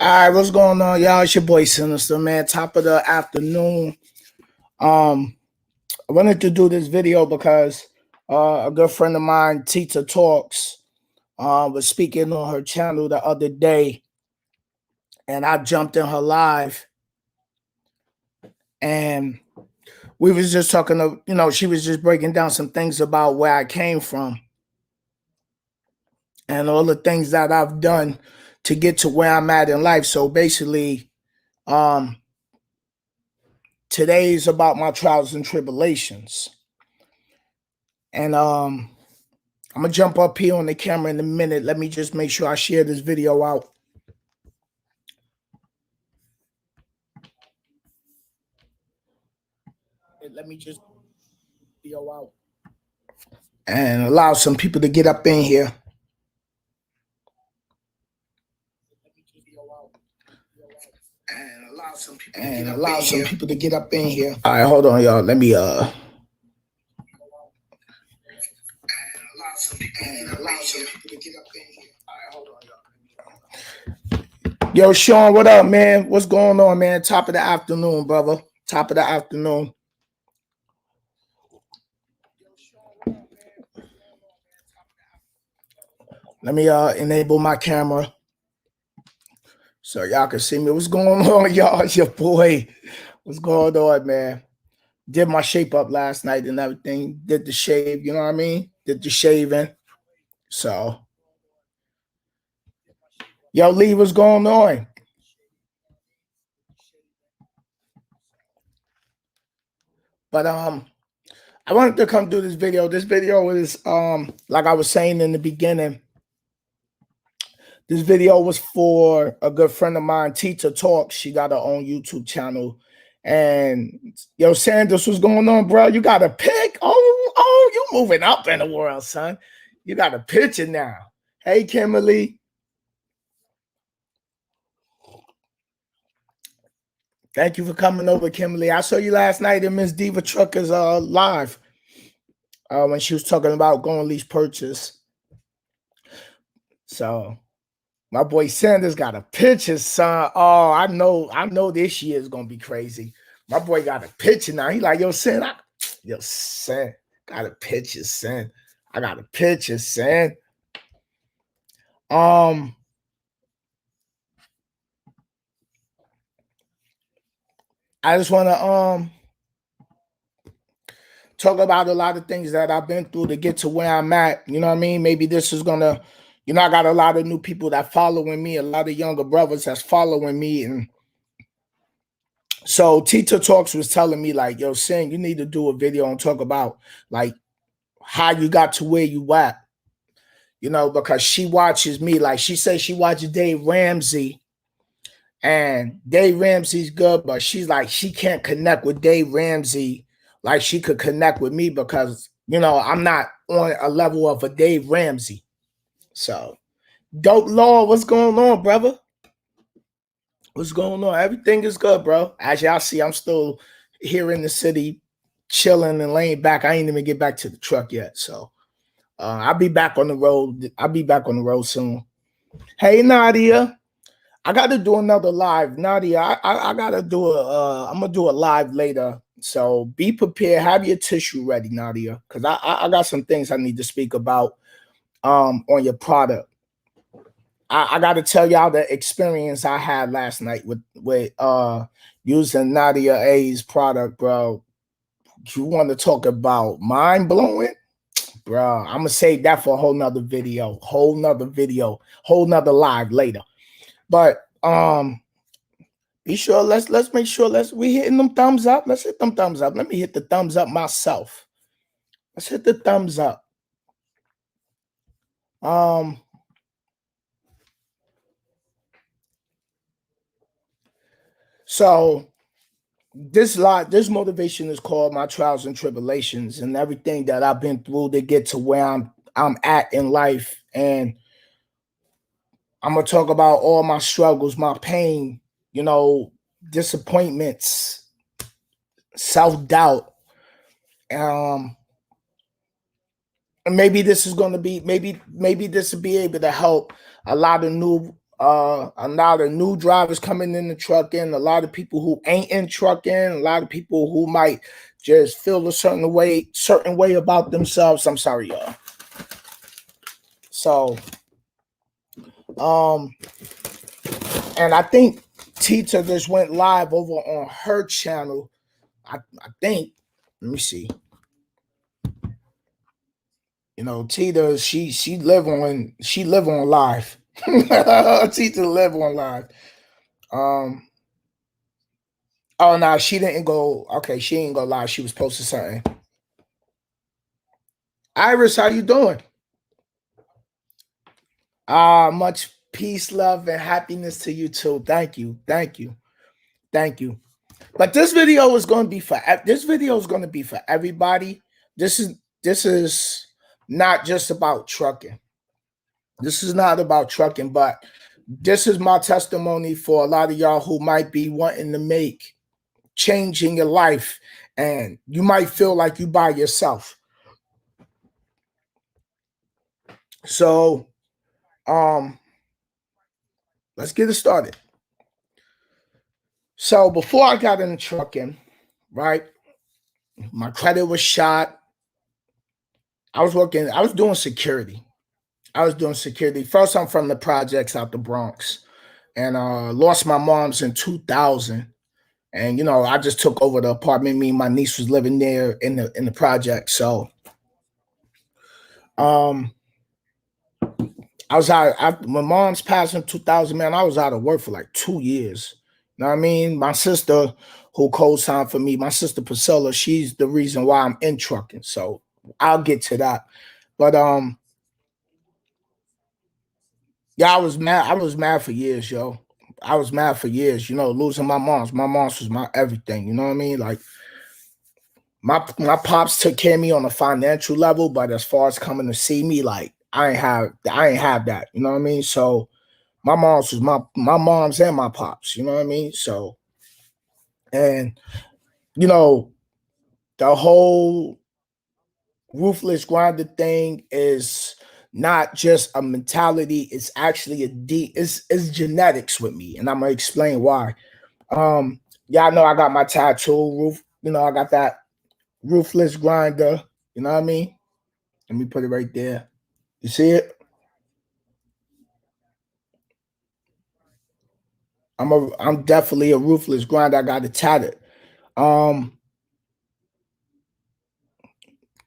All right, what's going on, y'all? It's your boy Sinister, man. Top of the afternoon. I wanted to do this video because a good friend of mine, Tita Talks, was speaking on her channel the other day, and I jumped in her live, and we was just talking. She was just breaking down some things about where I came from and all the things that I've done to get to where I'm at in life. So basically, today is about my trials and tribulations. And I'm gonna jump up here on the camera in a minute. Let me just make sure I share this video out. Let me just video out and allow some people to get up in here. And allow some people to get up in here. All right, hold on, y'all. Let me allow some people to get up in here. All right, hold on, y'all. Yo, Sean, what up, man? What's going on, man? Top of the afternoon, brother. Top of the afternoon. Let me enable my camera so y'all can see me. What's going on, y'all? It's your boy. What's going on, man? Did my shape up last night and everything. Did the shave, you know what I mean? Did the shaving. So, yo, Lee, what's going on? But I wanted to come do this video. This video is like I was saying in the beginning. This video was for a good friend of mine, Tita Talks. She got her own YouTube channel. And yo, Sanders, what's going on, bro? You got a pick? Oh, you moving up in the world, son. You got a picture now. Hey, Kimberly. Thank you for coming over, Kimberly. I saw you last night in Miss Diva Trucker's live when she was talking about going lease purchase. So my boy Sanders got a picture, son. Oh, I know this year is gonna be crazy. My boy got a picture now. He like, yo, Sen, got a picture, Sen. I got a picture, Sen. I just want to talk about a lot of things that I've been through to get to where I'm at. You know what I mean? Maybe this is gonna, I got a lot of new people that following me, a lot of younger brothers that's following me. And so Tita Talks was telling me, like, yo, Sin, you need to do a video and talk about like how you got to where you at. Because she watches me. Like she says she watches Dave Ramsey. And Dave Ramsey's good, but she's like, she can't connect with Dave Ramsey like she could connect with me because, I'm not on a level of a Dave Ramsey. So, Dope Law, what's going on, brother? What's going on? Everything is good, bro. As y'all see, I'm still here in the city, chilling and laying back. I ain't even get back to the truck yet. So, I'll be back on the road. I'll be back on the road soon. Hey, Nadia. I got to do another live. Nadia, I got to do I'm going to do a live later. So be prepared. Have your tissue ready, Nadia, because I got some things I need to speak about on your product. I got to tell y'all the experience I had last night with using Nadia A's product, bro. You want to talk about mind-blowing? Bro, I'm going to save that for a whole nother video, whole nother live later. But be sure, let's make sure we hitting them thumbs up. Let's hit them thumbs up. Let me hit the thumbs up myself. Let's hit the thumbs up. So this motivation is called My Trials and Tribulations, and everything that I've been through to get to where I'm at in life. And I'm gonna talk about all my struggles, my pain, disappointments, self-doubt. And maybe this is going to be, maybe this will be able to help a lot of new A lot of new drivers coming in the trucking, a lot of people who ain't in trucking, a lot of people who might just feel a certain way about themselves. I'm sorry, y'all. So, and I think Tita just went live over on her channel. I think, let me see. You know, Tita, she live on live. Tita live on live. Oh no, she didn't go. Okay, she didn't go live. She was posting something. Iris, how you doing? Much peace, love, and happiness to you too. Thank you, thank you, thank you. But this video is going to be for everybody. This is not just about trucking. This is not about trucking, but this is my testimony for a lot of y'all who might be wanting to make change in your life, and you might feel like you by yourself. So, let's get it started. So before I got into trucking, right, my credit was shot. I was doing security. First, I'm from the projects out the Bronx, and lost my mom's in 2000. And you know, I just took over the apartment. Me and my niece was living there in the project. So, I was out. My mom's passed in 2000. Man, I was out of work for like 2 years. You know what I mean? My sister, who co-signed for me, my sister Priscilla, she's the reason why I'm in trucking. So I'll get to that. But yeah, I was mad. I was mad for years, yo. I was mad for years. You know, losing my mom's. My mom's was my everything. You know what I mean? Like my pops took care of me on a financial level, but as far as coming to see me, like I ain't have that. You know what I mean? So my mom's was my mom's and my pops. You know what I mean? So, and you know, the whole ruthless grinder thing is not just a mentality, it's actually it's genetics with me, and I'm gonna explain why. Y'all know I got my tattoo I got that ruthless grinder, you know what I mean? Let me put it right there. You see it? I'm definitely a ruthless grinder. I got it tatted. Um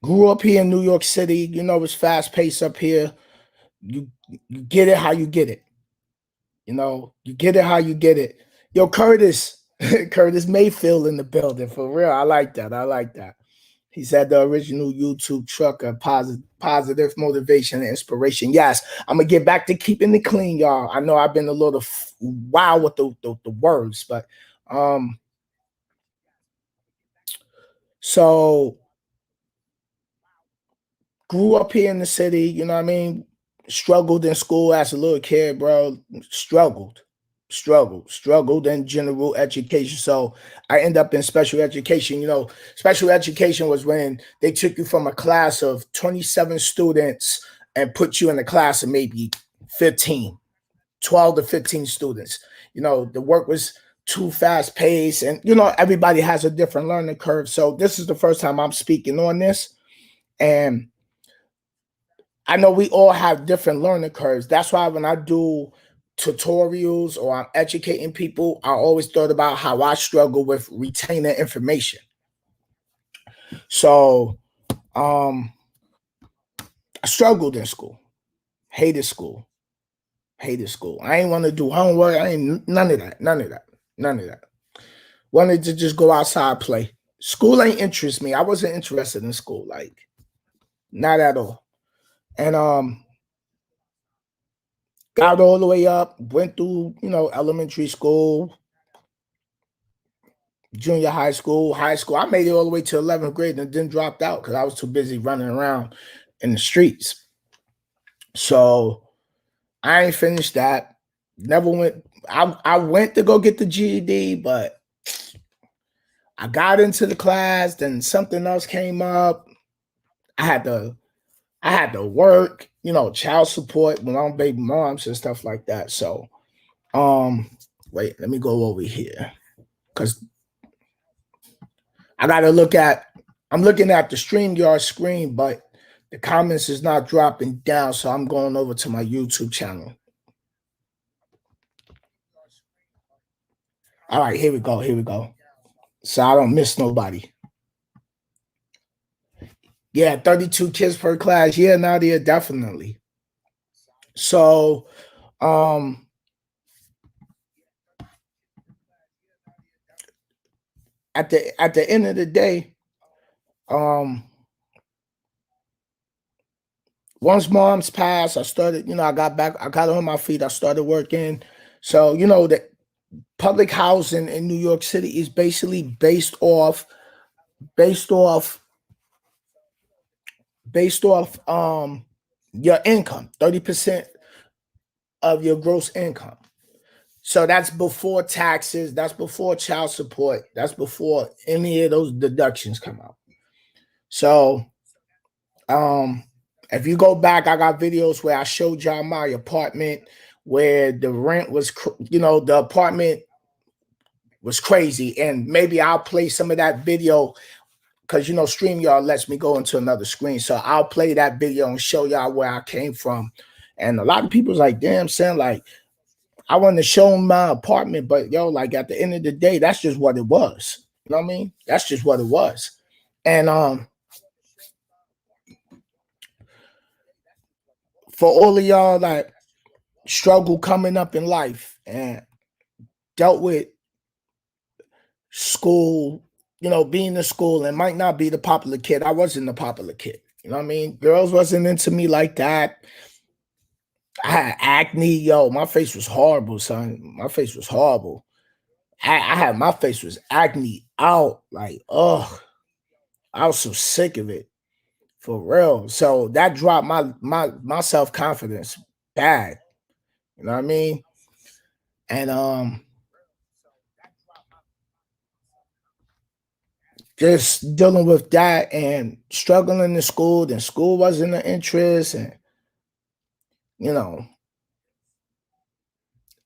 Grew up here in New York City, you know, it's fast paced up here. You you get it how you get it. You know, you get it how you get it. Yo, Curtis, Curtis Mayfield in the building for real. I like that. I like that. He said the original YouTube trucker, positive motivation and inspiration. Yes, I'm gonna get back to keeping it clean, y'all. I know I've been a little wild with the words, but so grew up here in the city, you know what I mean? Struggled in school as a little kid, bro. Struggled in general education. So I end up in special education. You know, special education was when they took you from a class of 27 students and put you in a class of maybe 15, 12 to 15 students. You know, the work was too fast paced, and you know, everybody has a different learning curve. So this is the first time I'm speaking on this. And I know we all have different learning curves. That's why when I do tutorials or I'm educating people, I always thought about how I struggle with retaining information. So, I struggled in school, hated school, hated school. I ain't want to do homework. I ain't none of that, none of that, none of that. Wanted to just go outside, play. School ain't interest me. I wasn't interested in school, like not at all. And got all the way up, went through, you know, elementary school, junior high school. I made it all the way to 11th grade and then dropped out because I was too busy running around in the streets. So I ain't finished that. Never went. I went to go get the GED, but I got into the class. Then something else came up. I had to. I had to work. You know, child support with my own baby moms and stuff like that. So Um, wait, let me go over here because I gotta look at. I'm looking at the StreamYard screen, but the comments is not dropping down, so I'm going over to my YouTube channel. All right, here we go. Here we go. So I don't miss nobody. Yeah, 32 kids per class. Yeah, Nadia, definitely. So, um, at the end of the day, um, once mom's passed, I started, I got back, I got on my feet, I started working. So, the public housing in New York City is basically based off, based off your income, 30% of your gross income. So that's before taxes, that's before child support, that's before any of those deductions come out. So um if you go back, I got videos where I showed y'all my apartment where the rent was the apartment was crazy. And maybe I'll play some of that video because StreamYard lets me go into another screen. So I'll play that video and show y'all where I came from. And a lot of people's like, damn, son, like I want to show them my apartment, but like at the end of the day, that's just what it was. You know what I mean? That's just what it was. And for all of y'all like struggle coming up in life and dealt with school, being in school and might not be the popular kid. I wasn't the popular kid. You know what I mean? Girls wasn't into me like that. I had acne, my face was horrible, son. My face was horrible. I had my face was acne out, like, oh, I was so sick of it for real. So that dropped my self confidence bad. You know what I mean? And just dealing with that and struggling in school. Then school wasn't an interest, and you know,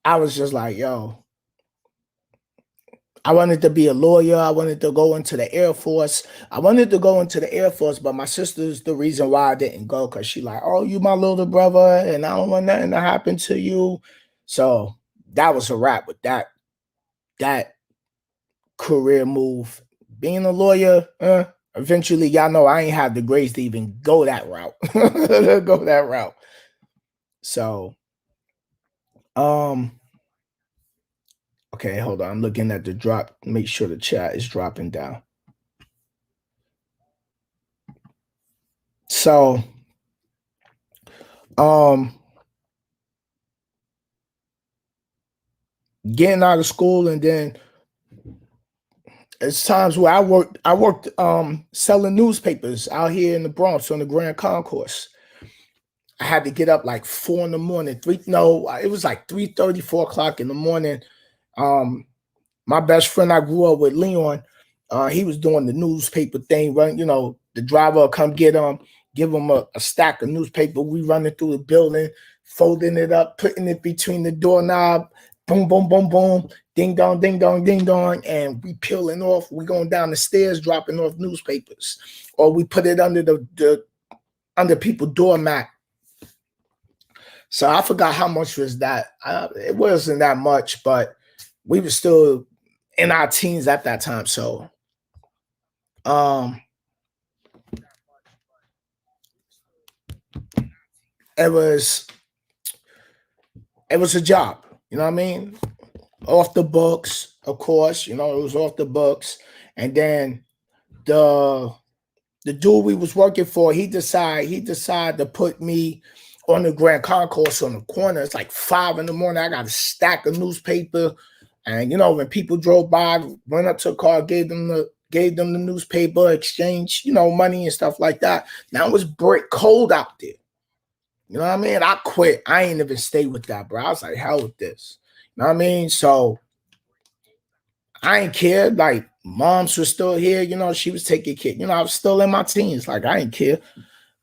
I was just like, yo, I wanted to be a lawyer. I wanted to go into the Air Force. I wanted to go into the Air Force, but my sister's the reason why I didn't go because she like, oh, you my little brother, and I don't want nothing to happen to you. So that was a wrap with that career move. Being a lawyer, eventually, y'all know I ain't have the grades to even go that route. Go that route. So, um, okay, hold on. I'm looking at the drop. Make sure the chat is dropping down. So, um, getting out of school and then it's times where I worked selling newspapers out here in the Bronx on the Grand Concourse. I had to get up like 4 in the morning. It was like 3:30, 4 o'clock in the morning. Um, my best friend I grew up with, Leon, he was doing the newspaper thing, the driver will come get him, give him a stack of newspaper. We running through the building, folding it up, putting it between the doorknob, boom, boom, boom, boom, ding dong, ding dong, ding dong, and we peeling off. We going down the stairs, dropping off newspapers, or we put it under the under people's doormat. So I forgot how much was that. It wasn't that much, but we were still in our teens at that time. So um it was it was a job, you know what I mean? Off the books, of course, it was off the books. And then the the dude we was working for, he decided to put me on the Grand Concourse on the corner. It's like 5 in the morning. I got a stack of newspaper. And when people drove by, went up to a car, gave them the newspaper, exchange, money and stuff like that. Now it was brick cold out there. You know what I mean? I quit. I ain't even stay with that, bro. I was like, hell with this. You know what I mean? So I ain't care. Like, moms was still here. She was taking care. I was still in my teens. Like, I ain't care.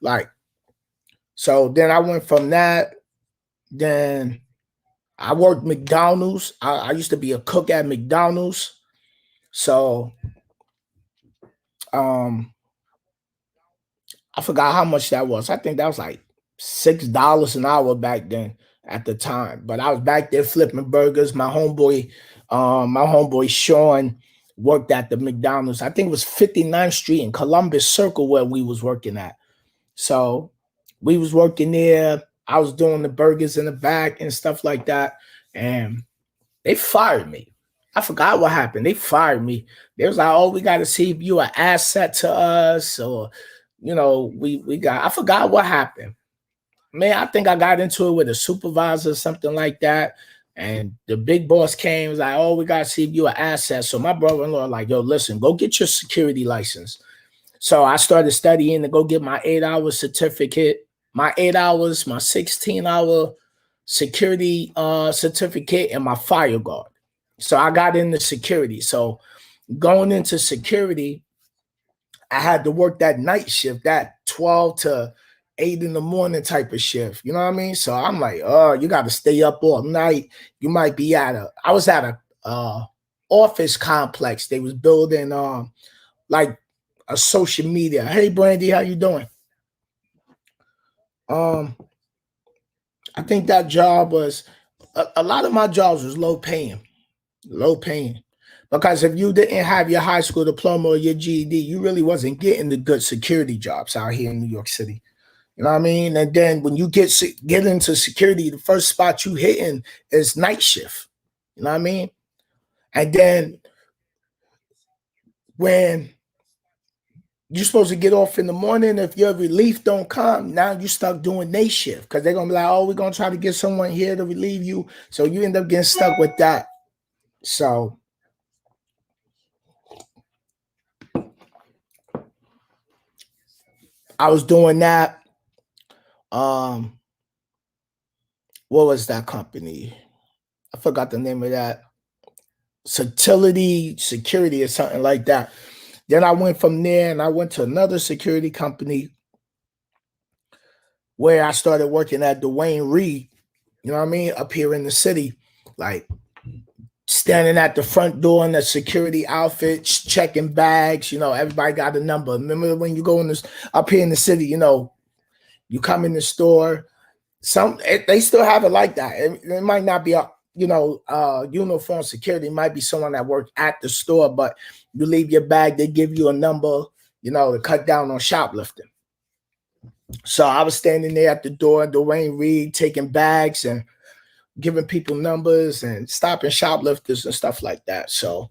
Like, so then I went from that. Then I worked McDonald's. I used to be a cook at McDonald's. So um I forgot how much that was. I think that was like $6 an hour back then at the time. But I was back there flipping burgers. My homeboy Sean worked at the McDonald's. I think it was 59th Street in Columbus Circle where we was working at. So we was working there. I was doing the burgers in the back and stuff like that. And they fired me. I forgot what happened. They fired me. They was like, "Oh, we got to see if you an asset to us, or we got." I forgot what happened. Man, I think I got into it with a supervisor or something like that. And the big boss came, was like, "Oh, we got to see if you an asset." So my brother-in-law like, "Yo, listen, go get your security license." So I started studying to go get my 8 hour certificate, my 8 hours, my 16-hour security certificate, and my fire guard. So I got into security. So going into security, I had to work that night shift, that 12 to 8 in the morning type of shift. You know what I mean? So I'm like, oh, you got to stay up all night. You might be I was at a office complex. They was building like a social media. Hey Brandy, how you doing? Um, I think that job was a lot of my jobs was low paying. Because if you didn't have your high school diploma or your GED, you really wasn't getting the good security jobs out here in New York City. You know what I mean? And then when you get into security, the first spot you hitting is night shift. You know what I mean? And then when you're supposed to get off in the morning, if your relief don't come, now you stuck doing day shift because they're gonna be like, "Oh, we're gonna try to get someone here to relieve you," so you end up getting stuck with that. So I was doing that. Um, what was that company? I forgot the name of that. Satility Security or something like that. Then I went from there and I went to another security company where I started working at Dwayne Reed. You know what I mean? Up here in the city, like standing at the front door in the security outfits, checking bags. Everybody got a number. Remember when you go in this up here in the city? You come in the store. They still have it like that. It might not be a uniform security. It might be someone that worked at the store, but you leave your bag, they give you a number, to cut down on shoplifting. So I was standing there at the door, Dwayne Reed, taking bags and giving people numbers and stopping shoplifters and stuff like that. So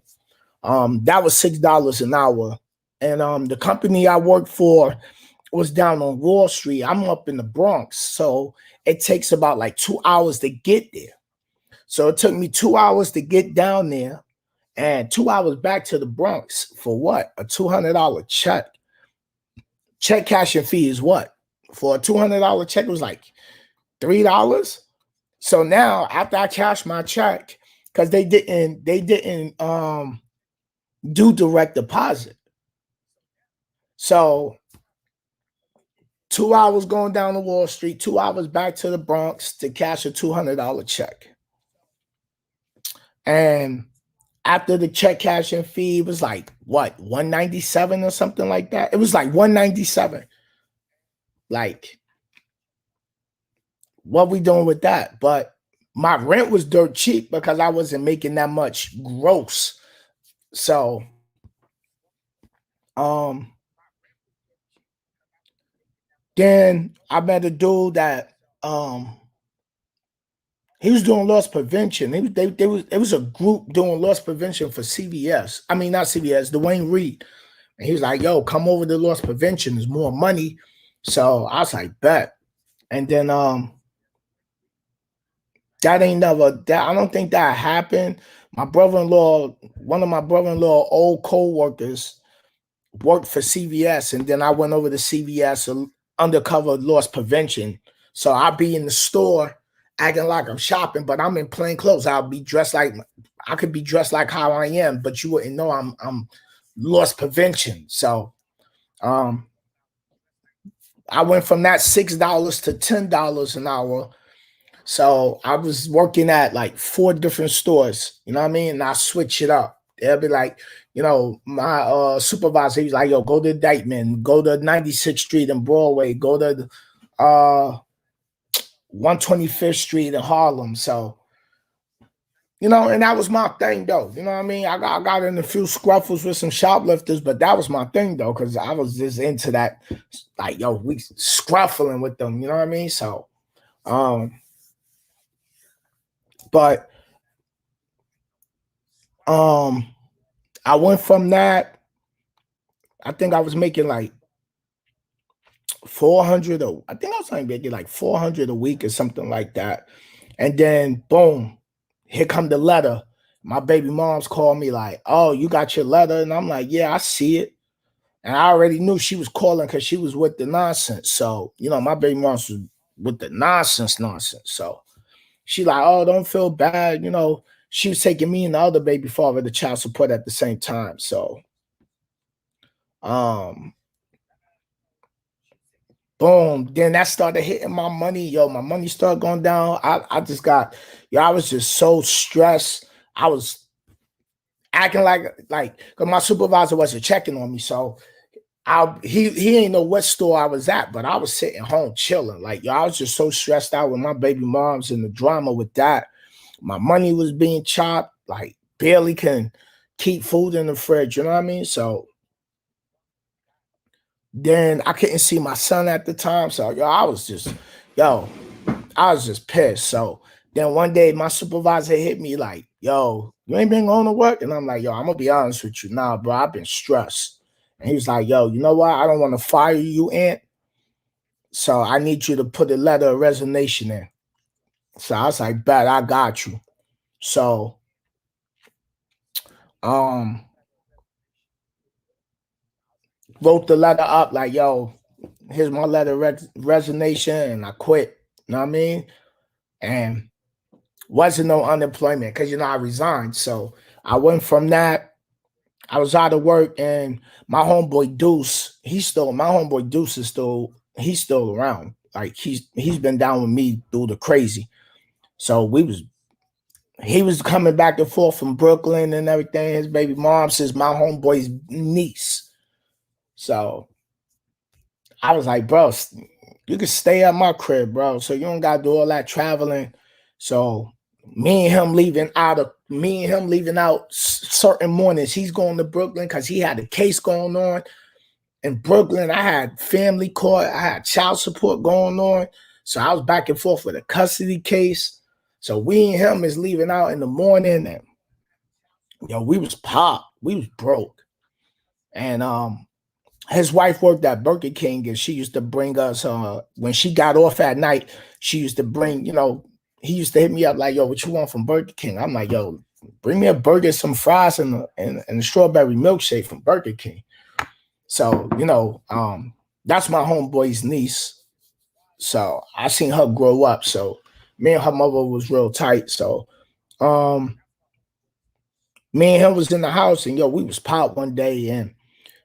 that was $6 an hour. And the company I worked for was down on Wall Street. I'm up in the Bronx. So it takes about like 2 hours to get there. So it took me 2 hours to get down there and 2 hours back to the Bronx for what? A $200 check. Check cashing fee is what? For a $200 check, it was like $3. So now after I cashed my check, because they didn't do direct deposit. So 2 hours going down to Wall Street, 2 hours back to the Bronx to cash a $200 check. And after the check cashing fee, it was like what, 197 or something like that. It was like 197. Like, what we doing with that? But my rent was dirt cheap because I wasn't making that much gross. So um then I met a dude that he was doing loss prevention. It was a group doing loss prevention for CVS. I mean, not CVS, Dwayne Reed. And he was like, "Yo, come over to loss prevention. There's more money." So I was like, "Bet." And then that ain't never that I don't think that happened. One of my brother-in-law old co-workers worked for CVS, and then I went over to CVS undercover loss prevention. So I'll be in the store acting like I'm shopping, but I'm in plain clothes. I could be dressed like how I am, but you wouldn't know I'm loss prevention. So um I went from that $6 to $10 an hour. So I was working at like 4 different stores, you know what I mean? And I switch it up. They'll be like, my supervisor, he's like, yo, go to Dykeman, go to 96th Street and Broadway, go to uh 125th Street in Harlem. So, and that was my thing though. You know what I mean? I got in a few scruffles with some shoplifters, but that was my thing though, because I was just into that, like, yo, we scruffling with them, you know what I mean? So, but um I went from that. I think I was making like 400 I think I was like making like 400 a week or something like that. And then boom, here come the letter. My baby mom's called me like, "Oh, you got your letter?" And I'm like, "Yeah, I see it." And I already knew she was calling because she was with the nonsense. So, my baby mom's was with the nonsense. So she like, "Oh, don't feel bad." She was taking me and the other baby father to child support at the same time. So um boom. Then that started hitting my money. Yo, my money started going down. I just got, I was just so stressed. I was acting like, because my supervisor wasn't checking on me. So he ain't know what store I was at, but I was sitting home chilling. Like, yo, I was just so stressed out with my baby moms and the drama with that. My money was being chopped, like barely can keep food in the fridge. You know what I mean? So then I couldn't see my son at the time. So yo, I was just pissed. So then one day my supervisor hit me like, "Yo, you ain't been going to work?" And I'm like, "Yo, I'm gonna be honest with you. Nah, bro, I've been stressed." And he was like, "Yo, you know what? I don't want to fire you, Aunt. So I need you to put a letter of resignation in." So I was like, "Bet, I got you." So um wrote the letter up like, "Yo, here's my letter of resignation," and I quit. You know what I mean? And wasn't no unemployment because I resigned. So I went from that. I was out of work, and my homeboy Deuce he's still around. Like he's been down with me through the crazy. So he was coming back and forth from Brooklyn and everything. His baby mom says my homeboy's niece. So I was like, "Bro, you can stay at my crib, bro. So you don't gotta do all that traveling." So me and him leaving out certain mornings. He's going to Brooklyn because he had a case going on in Brooklyn. I had family court. I had child support going on. So I was back and forth with a custody case. So we and him is leaving out in the morning, and we was popped. We was broke. And his wife worked at Burger King, and she used to bring us when she got off at night, she used to bring, he used to hit me up like, "Yo, what you want from Burger King?" I'm like, "Yo, bring me a burger, some fries, and a strawberry milkshake from Burger King." So, that's my homeboy's niece. So I seen her grow up. So me and her mother was real tight. So um me and him was in the house, and we was popped one day, and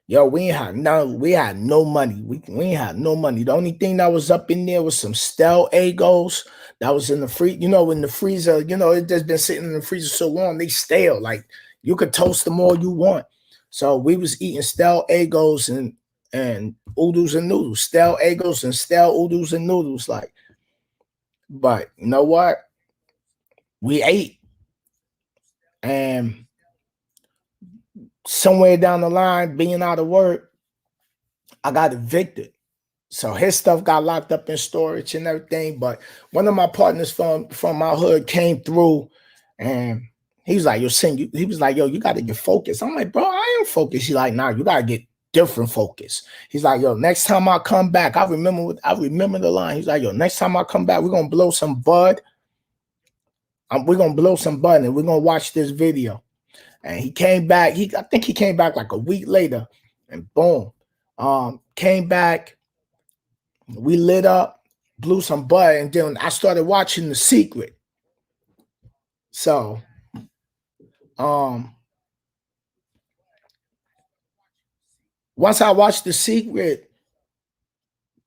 yo, we had no money. We ain't had no money. The only thing that was up in there was some stale egos that was in the in the freezer. It just been sitting in the freezer so long, they stale. Like, you could toast them all you want. So we was eating stale egos and oodles and noodles, stale egos and stale oodles and noodles. Like, but you know what? We ate, and somewhere down the line, being out of work, I got evicted. So his stuff got locked up in storage and everything. But one of my partners from my hood came through, and he was like, "Yo, he was like, "Yo, you gotta get focused." I'm like, "Bro, I am focused." He's like, "Nah, you gotta get different focus." He's like, "Yo, next time I come back," I remember the line. He's like, "Yo, next time I come back, we're gonna blow some bud. We're gonna blow some bud, and we're gonna watch this video." And he came back. I think he came back like a week later, and boom, came back. We lit up, blew some bud, and then I started watching The Secret. So, um, once I watched The Secret,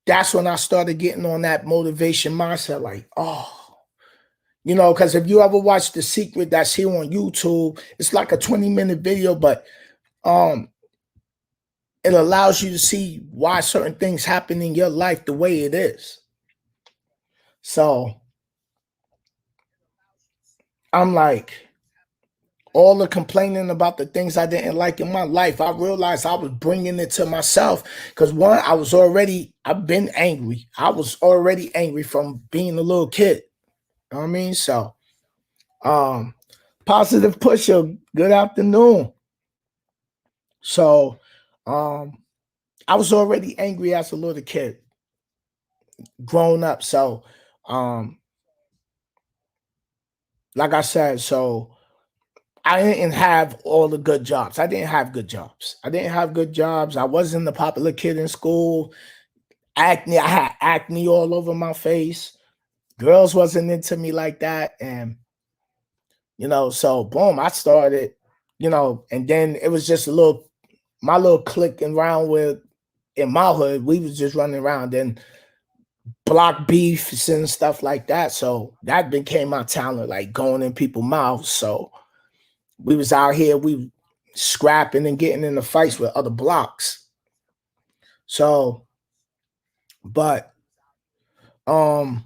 that's when I started getting on that motivation mindset. Like, oh, You know, because if you ever watch The Secret that's here on YouTube, it's like a 20-minute video, but um it allows you to see why certain things happen in your life the way it is. So I'm like, all the complaining about the things I didn't like in my life, I realized I was bringing it to myself. Because one, I've been angry. I was already angry from being a little kid. You know what I mean? So, um, positive pusher, good afternoon. So, I was already angry as a little kid, grown up. So, um, like I said, so I didn't have all the good jobs. I didn't have good jobs. I didn't have good jobs. I wasn't the popular kid in school. Acne, I had acne all over my face. Girls wasn't into me like that. And, so boom, I started, and then it was just my little clique around with in my hood, we was just running around and block beefs and stuff like that. So that became my talent, like going in people's mouths. So we was out here, we scrapping and getting into fights with other blocks. So, but I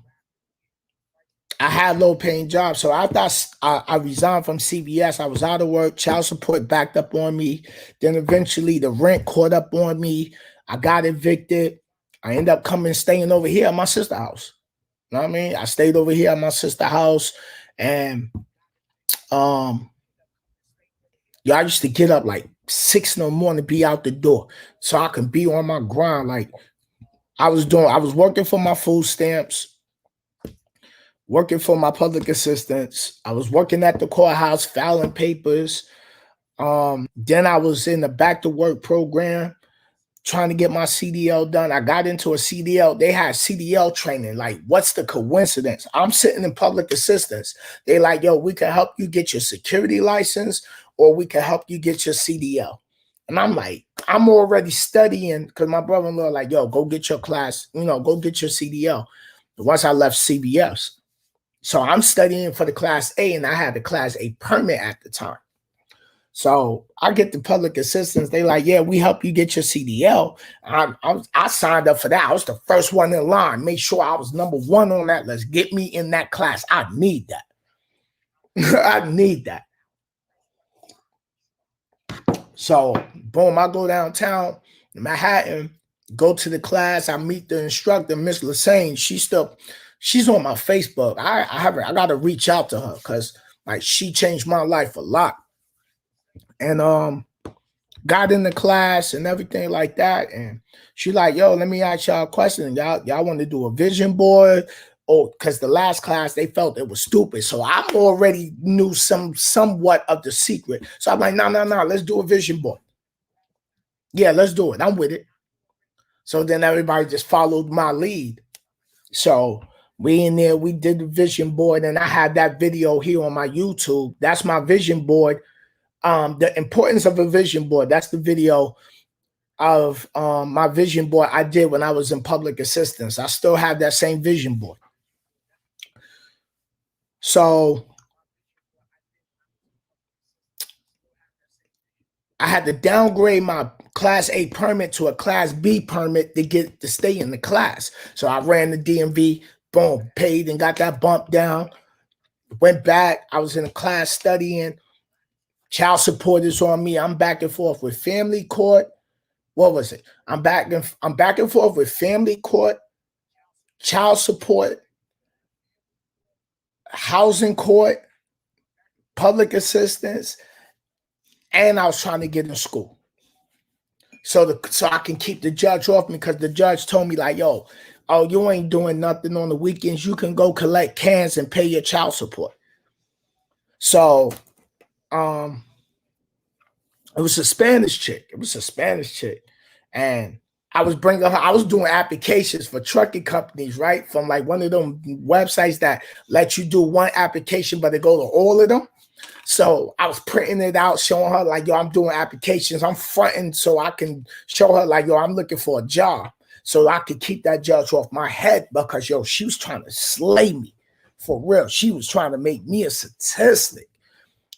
had low paying jobs. So after I resigned from CBS, I was out of work. Child support backed up on me. Then eventually the rent caught up on me. I got evicted. I ended up staying over here at my sister's house. You know what I mean? I stayed over here at my sister's house, and y'all used to get up like 6 in the morning to be out the door so I can be on my grind. Like I was working for my food stamps, working for my public assistance. I was working at the courthouse filing papers. Then I was in the back to work program trying to get my CDL done. I got into a CDL. They had CDL training. Like, what's the coincidence? I'm sitting in public assistance. They like, yo, we can help you get your security license, or we can help you get your CDL. And I'm like, I'm already studying because my brother-in-law like, yo, go get your class, go get your CDL. Once I left CBS. So I'm studying for the Class A, and I had the Class A permit at the time. So I get the public assistance. They like, yeah, we help you get your CDL. I signed up for that. I was the first one in line. Made sure I was number one on that list. Get me in that class. I need that. I need that. So boom, I go downtown in Manhattan, go to the class. I meet the instructor, Miss Lassane. She's on my Facebook. I gotta reach out to her because like she changed my life a lot. And got in the class and everything like that. And she like, yo, let me ask y'all a question. Y'all want to do a vision board? Oh, because the last class they felt it was stupid. So I already knew somewhat of the secret. So I'm like, no, let's do a vision board. Yeah, let's do it. I'm with it. So then everybody just followed my lead. So we in there, we did the vision board, and I had that video here on my YouTube. That's my vision board. The importance of a vision board. That's the video of my vision board I did when I was in public assistance. I still have that same vision board. So I had to downgrade my Class A permit to a Class B permit to stay in the class. So I ran the DMV, boom, paid and got that bump down. Went back. I was in a class studying. Child support is on me. I'm back and forth with family court. What was it? I'm back and forth with family court, child support, housing court, public assistance, and I was trying to get in school. So I can keep the judge off me, because the judge told me like, yo, oh, you ain't doing nothing on the weekends. You can go collect cans and pay your child support. So it was a Spanish chick. And I was doing applications for trucking companies, right? From like one of them websites that let you do one application, but they go to all of them. So I was printing it out, showing her like, yo, I'm doing applications. I'm fronting so I can show her like, yo, I'm looking for a job. So I could keep that judge off my head, because, yo, she was trying to slay me For real. She was trying to make me a statistic.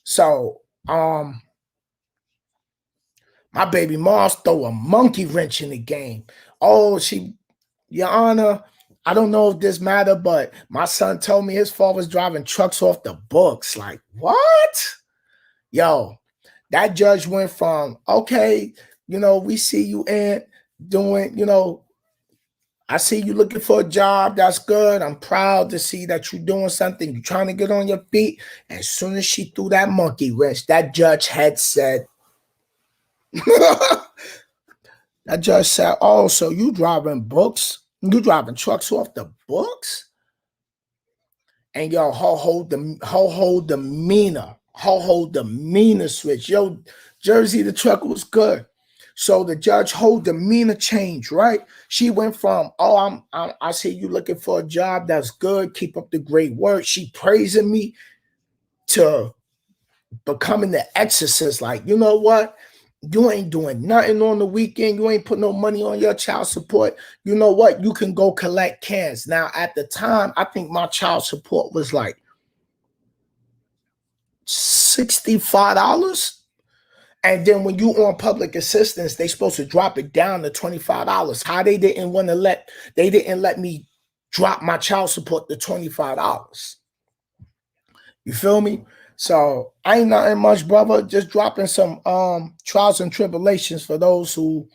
So, my baby mom's throw a monkey wrench in the game. Oh, Your Honor, I don't know if this matter, but my son told me his father was driving trucks off the books. Like, what? Yo, that judge went from, okay, we see you in doing, I see you looking for a job. That's good. I'm proud to see that you're doing something. You're trying to get on your feet. As soon as she threw that monkey wrench, that judge had said, that judge said, oh, so you driving books? You driving trucks off the books? And yo, ho demeanor switch. Yo, Jersey, the truck was good. So the judge whole demeanor changed, right? She went from, oh, I see you looking for a job. That's good. Keep up the great work. She praising me, to becoming the exorcist. Like, you know what? You ain't doing nothing on the weekend. You ain't put no money on your child support. You know what? You can go collect cans. Now, at the time, I think my child support was like $65. And then when you on public assistance, they supposed to drop it down to $25. How they didn't let me drop my child support to $25. You feel me? So I ain't nothing much, brother. Just dropping some trials and tribulations for those who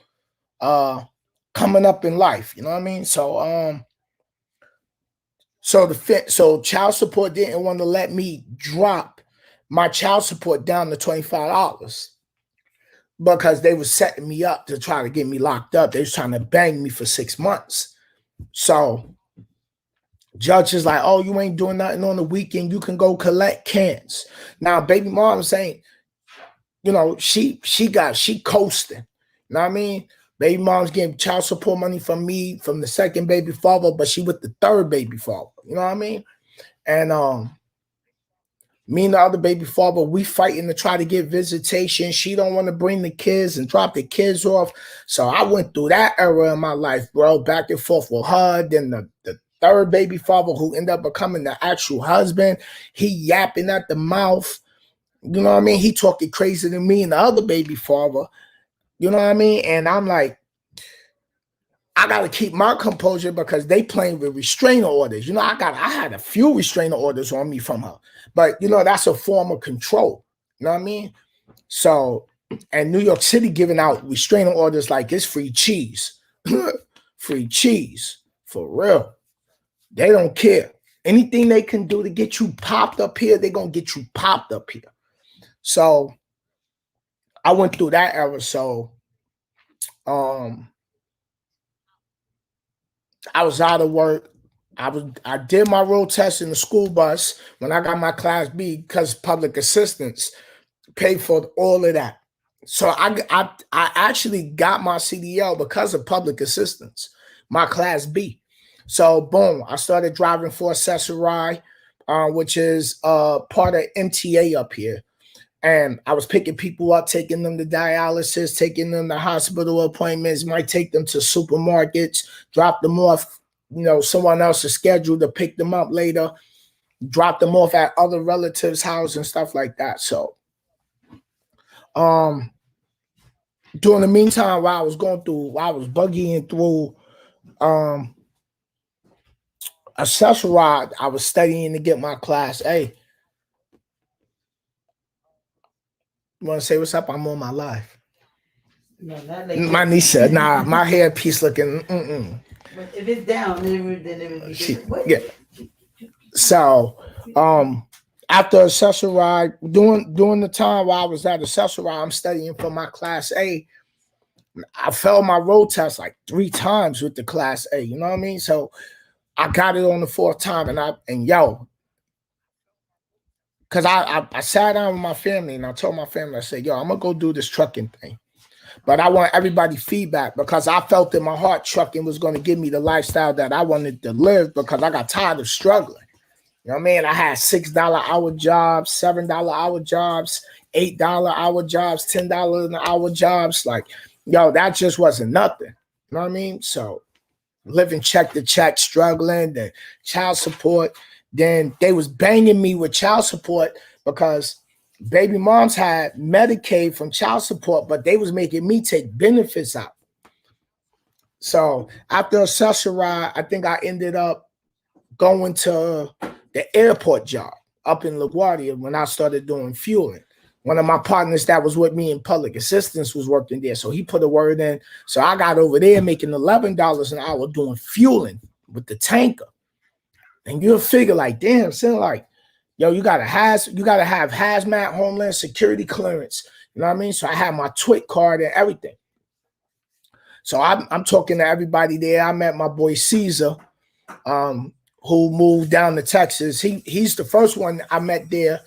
coming up in life. You know what I mean? So so child support didn't want to let me drop my child support down to $25 because they was setting me up to try to get me locked up. They was trying to bang me for 6 months. So judge is like, oh, you ain't doing nothing on the weekend. You can go collect cans. Now, baby mom saying, she coasting. You know what I mean? Baby mom's getting child support money from me, from the second baby father, but she with the third baby father. You know what I mean? And me and the other baby father, we fighting to try to get visitation. She don't want to bring the kids and drop the kids off. So I went through that era in my life, bro, back and forth with her. Then the third baby father, who ended up becoming the actual husband, he yapping at the mouth. You know what I mean? He talking crazy to me and the other baby father. You know what I mean? And I'm like, I got to keep my composure because they playing with restraining orders. I had a few restraining orders on me from her, but that's a form of control. You know what I mean? So, and New York City giving out restraining orders like it's free cheese, free cheese for real. They don't care. Anything they can do to get you popped up here, they're going to get you popped up here. So I went through that era. So, I was out of work. I did my road test in the school bus when I got my class B because public assistance paid for all of that. So I actually got my CDL because of public assistance, my class B. So boom, I started driving for Accessory, which is part of MTA up here. And I was picking people up, taking them to dialysis, taking them to hospital appointments, might take them to supermarkets, drop them off, someone else's schedule to pick them up later, drop them off at other relatives' house and stuff like that. So during the meantime, while I was buggying through Accessory, I was studying to get my class A. You want to say what's up? I'm on my live. No, not like my niece said, nah, my hairpiece looking, But if it's down, then it would be different. Yeah. So, after Accessory, during the time while I was at Accessory, I'm studying for my Class A. I failed my road test like 3 times with the Class A. You know what I mean? So I got it on the 4th time, because I sat down with my family and I told my family, I said, yo, I'm gonna go do this trucking thing. But I want everybody feedback because I felt in my heart trucking was going to give me the lifestyle that I wanted to live because I got tired of struggling. You know what I mean? I had $6 hour jobs, $7 hour jobs, $8 hour jobs, $10 an hour jobs. Like, yo, that just wasn't nothing. You know what I mean? So living check to check, struggling, the child support. Then they was banging me with child support because baby moms had Medicaid from child support, but they was making me take benefits out. So after a session ride, I think I ended up going to the airport job up in LaGuardia when I started doing fueling. One of my partners that was with me in public assistance was working there. So he put a word in. So I got over there making $11 an hour doing fueling with the tanker. And you'll figure like, damn, son, like, yo, you gotta have hazmat, homeland security clearance. You know what I mean? So I had my TWIC card and everything. So I'm talking to everybody there. I met my boy Caesar, who moved down to Texas. He's the first one I met there.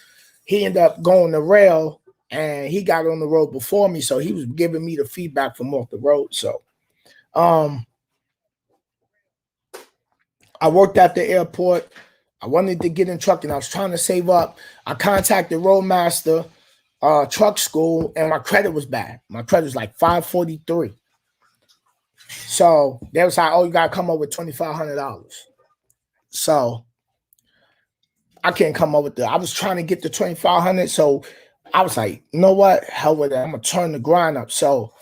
He ended up going to rail and he got on the road before me. So he was giving me the feedback from off the road. So I worked at the airport. I wanted to get in trucking. I was trying to save up. I contacted Roadmaster Truck School and my credit was bad. My credit was like 543. So they was like, oh, you got to come up with $2,500. So I can't come up with that. I was trying to get the 2,500. So I was like, you know what? Hell with it. I'm going to turn the grind up. So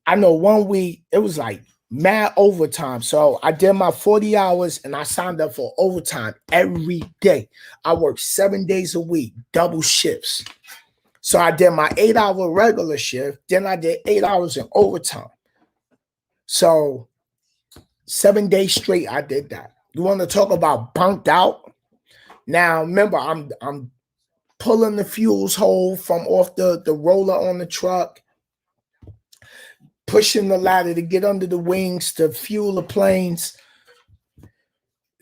I know 1 week, it was like mad overtime. So I did my 40 hours and I signed up for overtime every day. I worked 7 days a week, double shifts. So I did my 8-hour regular shift. Then I did 8 hours in overtime. So 7 days straight, I did that. You want to talk about burnt out? Now, remember, I'm pulling the fuels hole from off the roller on the truck, pushing the ladder to get under the wings to fuel the planes.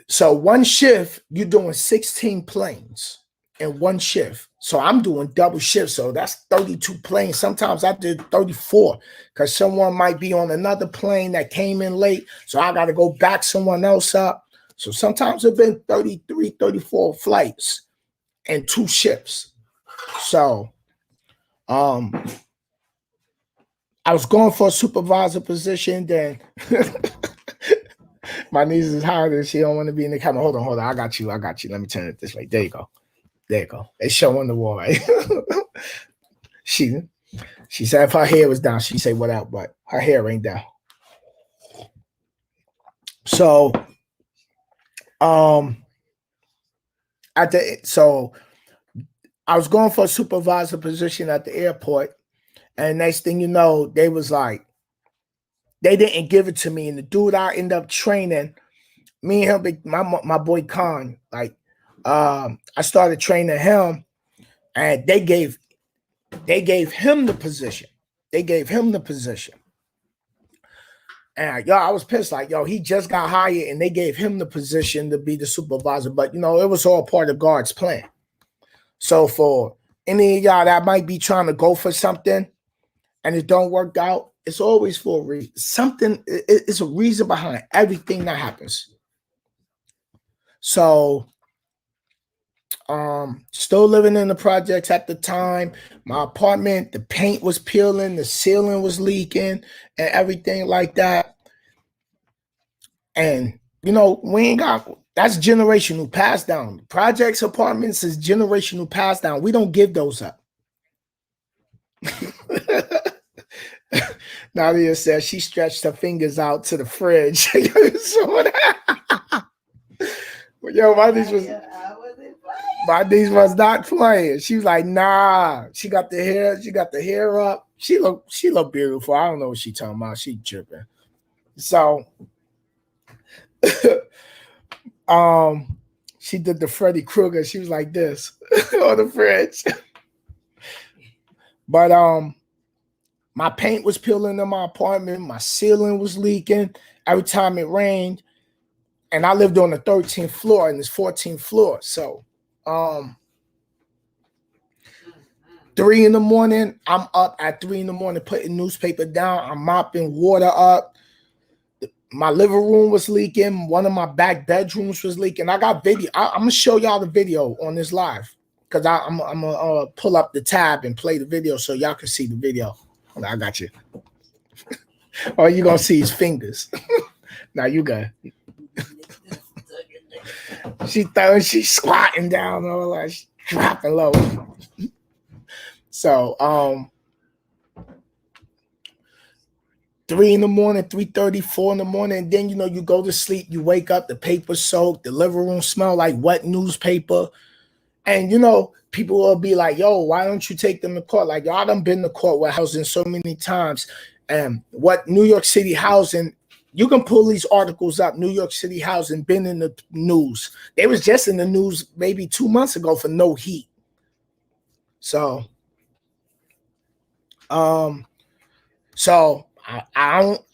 So one shift, you're doing 16 planes in one shift. So I'm doing double shifts. So that's 32 planes. Sometimes I did 34 because someone might be on another plane that came in late. So I got to go back someone else up. So sometimes it's been 33, 34 flights and 2 shifts. So I was going for a supervisor position. Then my niece is hiding. She don't want to be in the camera. Hold on. I got you. Let me turn it this way. There you go. It's showing the wall, right? She said if her hair was down, she'd say what up, but her hair ain't down. So I was going for a supervisor position at the airport, and next thing you know, they was like, they didn't give it to me. And the dude I ended up training, me and him, my boy Khan, like I started training him, and they gave him the position. And I was pissed, like, he just got hired and they gave him the position to be the supervisor. But, it was all part of God's plan. So for any of y'all that might be trying to go for something and it don't work out, it's always for a reason. Something, it's a reason behind everything that happens. So still living in the projects at the time. My apartment, the paint was peeling, the ceiling was leaking, and everything like that. And we ain't got, that's generational pass down. Projects, apartments is generational pass down. We don't give those up. Nadia says she stretched her fingers out to the fridge. Yo, my niece was not playing. She was like, nah. She got the hair up. She look beautiful. I don't know what she talking about. She tripping. So she did the Freddy Krueger. She was like this on the fridge. But my paint was peeling in my apartment. My ceiling was leaking every time it rained. And I lived on the 13th floor and this 14th floor. So 3 in the morning, I'm up at 3 in the morning putting newspaper down. I'm mopping water up. My living room was leaking. One of my back bedrooms was leaking. I got video. I'm going to show y'all the video on this live because I'm going to pull up the tab and play the video so y'all can see the video. I got you. All you going to see is fingers. Now you got She's squatting down, all like dropping low. So 3 in the morning, 3:30, 4 in the morning, and then you go to sleep, you wake up, the paper soaked, the living room smell like wet newspaper. And people will be like, yo, why don't you take them to court? Like, y'all done been to court with housing so many times. And what New York City housing, you can pull these articles up. New York City housing been in the news. They was just in the news maybe 2 months ago for no heat. So I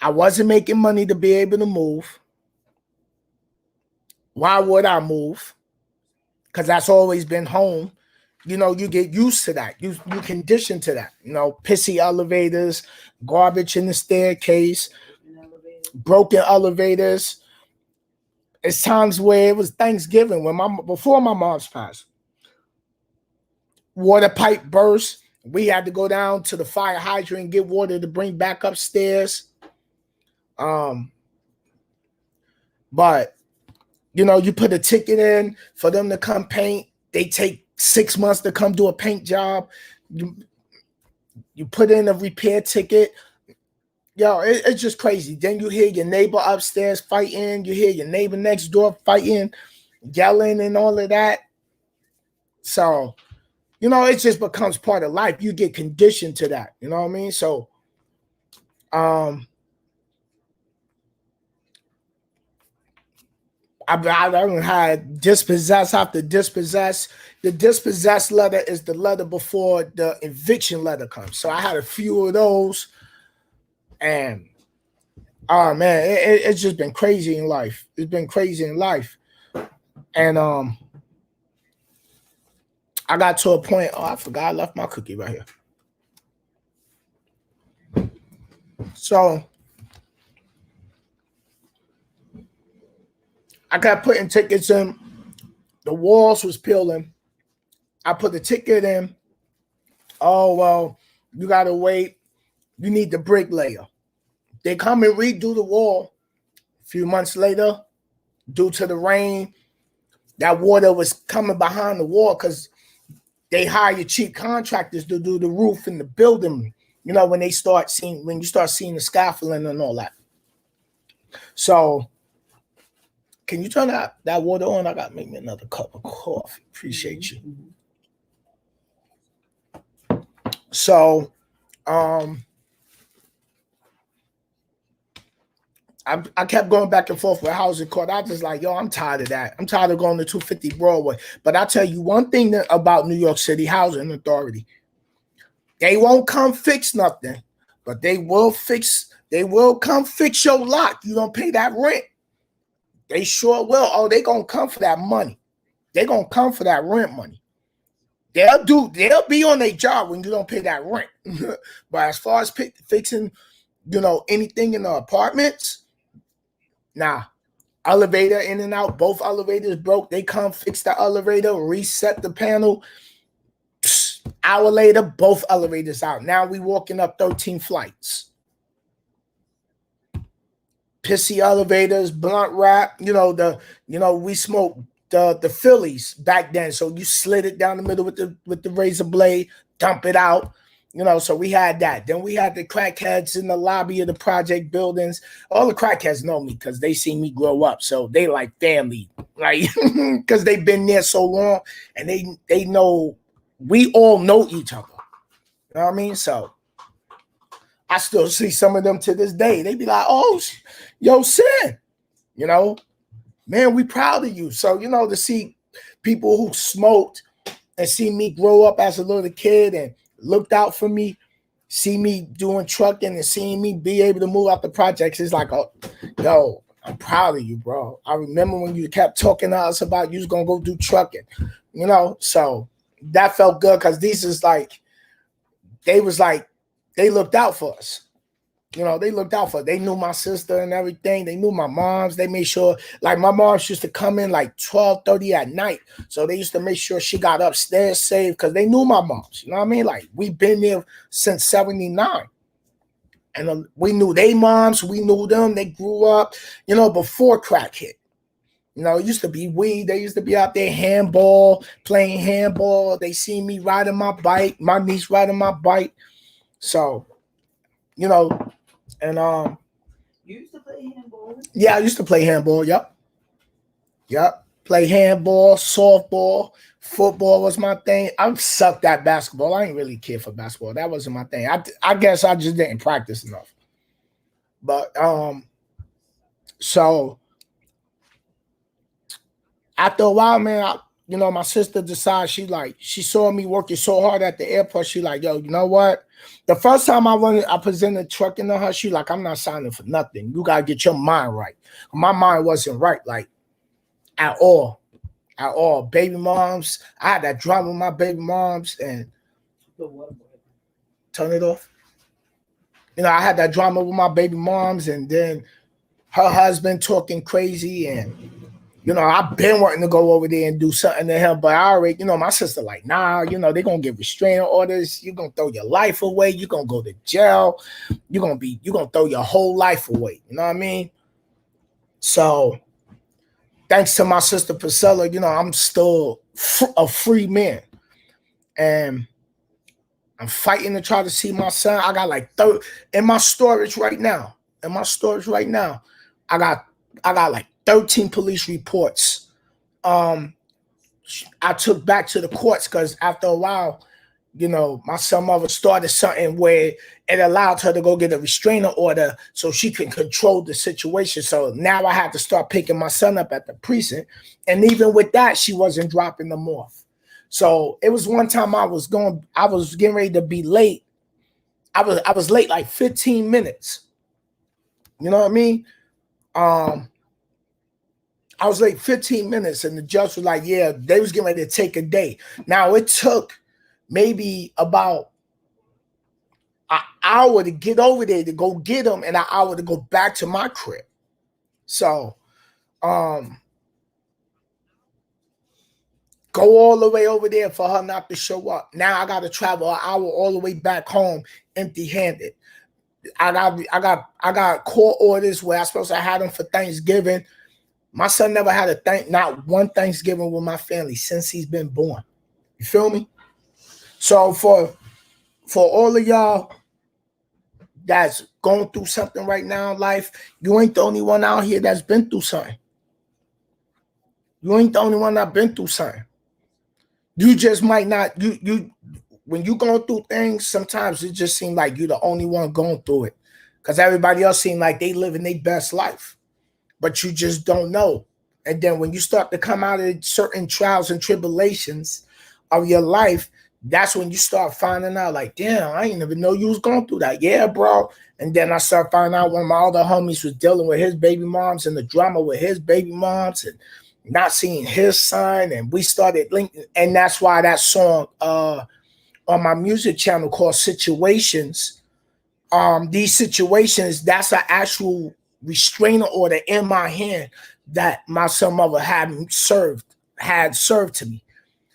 wasn't making money to be able to move. Why would I move? Because that's always been home. You get used to that. You condition to that. Pissy elevators, garbage in the staircase, broken elevators. It's times where it was Thanksgiving before my mom's passed. Water pipe burst. We had to go down to the fire hydrant and get water to bring back upstairs. But you put a ticket in for them to come paint. They take 6 months to come do a paint job. You put in a repair ticket. It's just crazy. Then you hear your neighbor upstairs fighting. You hear your neighbor next door fighting, yelling and all of that. So, it just becomes part of life. You get conditioned to that. You know what I mean? So, I don't had dispossess after dispossess. The dispossessed letter is the letter before the eviction letter comes. So I had a few of those, and oh man, it's just been crazy in life. It's been crazy in life, and I got to a point. Oh, I forgot I left my cookie right here. So I got putting tickets in. The walls was peeling. I put the ticket in. Oh, well, you got to wait. You need the bricklayer. They come and redo the wall. A few months later, due to the rain, that water was coming behind the wall because they hire cheap contractors to do the roof and the building. When you start seeing the scaffolding and all that. So, can you turn that water on? I got to make me another cup of coffee. Appreciate you. So, I kept going back and forth with housing court. I was just like, yo, I'm tired of that. I'm tired of going to 250 Broadway. But I tell you one thing about New York City Housing Authority. They won't come fix nothing, but they will come fix your lot. You don't pay that rent. They sure will. Oh, they gonna come for that money. They gonna come for that rent money. They'll be on their job when you don't pay that rent. But as far as fixing, anything in the apartments, nah. Elevator in and out, both elevators broke. They come fix the elevator, reset the panel. Hour later, both elevators out. Now we walking up 13 flights. Pissy elevators, blunt wrap. We smoked the Phillies back then, so you slid it down the middle with the razor blade, dump it out. So we had that. Then we had the crackheads in the lobby of the project buildings. All the crackheads know me because they see me grow up, so they like family, right? Because they've been there so long, and they know we all know each other. You know what I mean? So I still see some of them to this day. They be like, "Oh, yo, Sin, man, we proud of you." So to see people who smoked and see me grow up as a little kid and looked out for me, see me doing trucking and seeing me be able to move out the projects, it's like, oh, yo, I'm proud of you, bro. I remember when you kept talking to us about you was gonna go do trucking, so that felt good because these is like, they looked out for us. They looked out for. They knew my sister and everything. They knew my moms. They made sure, like my moms used to come in like 12:30 at night. So they used to make sure she got upstairs safe because they knew my moms. You know what I mean? Like we've been there since 79. And we knew they moms. We knew them. They grew up, before crack hit. You know, it used to be weed. They used to be out there handball, playing handball. They see me riding my bike, my niece riding my bike. So, you know, and You used to play handball? yeah, I used to play handball. Yep. Yep. Play handball, softball, football was my thing. I sucked at basketball. I didn't really care for basketball. That wasn't my thing. I guess I just didn't practice enough. But so after a while, man, my sister decided she saw me working so hard at the airport. She like, yo, you know what? The first time I presented trucking to her, she like, I'm not signing for nothing. You gotta get your mind right. My mind wasn't right, like at all. At all. Baby moms. I had that drama with my baby moms and turn it off. I had that drama with my baby moms, and then her husband talking crazy, and I've been wanting to go over there and do something to him, but I already, my sister like, nah, they're gonna get restraining orders, you're gonna throw your life away, you're gonna go to jail, you're gonna throw your whole life away. You know what I mean? So thanks to my sister Priscilla, I'm still a free man. And I'm fighting to try to see my son. I got like 30 in my storage right now. I got like 13 police reports. I took back to the courts because after a while, my son mother started something where it allowed her to go get a restraining order so she can control the situation. So now I had to start picking my son up at the precinct. And even with that, she wasn't dropping them off. So it was one time I was getting ready to be late. I was late like 15 minutes. You know what I mean? I was late 15 minutes and the judge was like, yeah, they was getting ready to take a day. Now it took maybe about an hour to get over there to go get them and an hour to go back to my crib. So go all the way over there for her not to show up. Now I got to travel an hour all the way back home empty-handed. I got court orders where I supposed to have them for Thanksgiving. My son never had not one Thanksgiving with my family since he's been born. You feel me? So for all of y'all that's going through something right now in life, you ain't the only one out here that's been through something. You ain't the only one that's been through something. You just might not, when you going through things, sometimes it just seems like you're the only one going through it. Because everybody else seems like they living their best life. But you just don't know. And then when you start to come out of certain trials and tribulations of your life, that's when you start finding out, like, damn, I didn't even know you was going through that. Yeah, bro. And then I start finding out one of my other homies was dealing with his baby moms and the drama with his baby moms and not seeing his son. And we started linking. And that's why that song on my music channel called Situations, these situations, that's an actual restraining order in my hand that my son mother had served to me.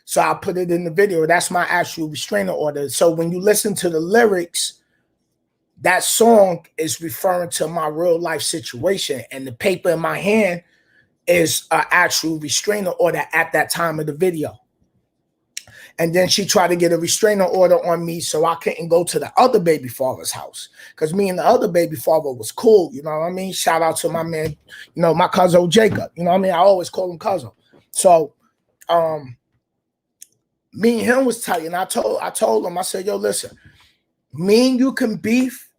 So I put it in the video. That's my actual restraining order. So when you listen to the lyrics, that song is referring to my real life situation, and the paper in my hand is an actual restraining order at that time of the video. And then she tried to get a restraining order on me so I couldn't go to the other baby father's house. Because me and the other baby father was cool, you know what I mean? Shout out to my man, my cousin Jacob. You know what I mean? I always call him cousin. So me and him was tight. And I told him, I said, yo, listen, me and you can beef.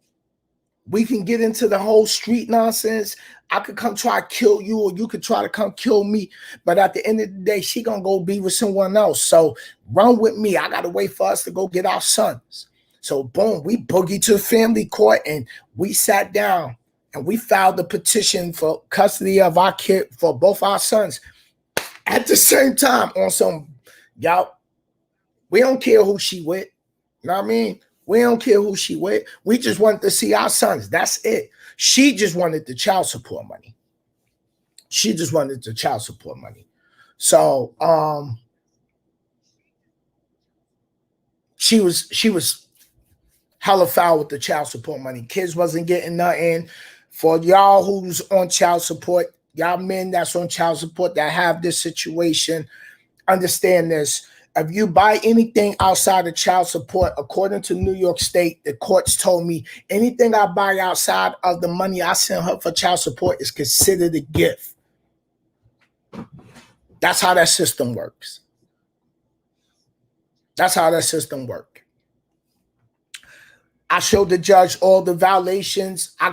We can get into the whole street nonsense. I could come try to kill you, or you could try to come kill me. But at the end of the day, she gonna go be with someone else. So run with me. I gotta wait for us to go get our sons. So boom, we boogied to the family court and we sat down and we filed the petition for custody of our kid for both our sons. At the same time, on some, y'all, we don't care who she with. You know what I mean? We don't care who she with. We just wanted to see our sons. That's it. She just wanted the child support money. So she was hella foul with the child support money. Kids wasn't getting nothing. For y'all who's on child support, y'all men that's on child support that have this situation, understand this. If you buy anything outside of child support, according to New York State, the courts told me anything I buy outside of the money I send her for child support is considered a gift. That's how that system works. That's how that system works. I showed the judge all the violations. I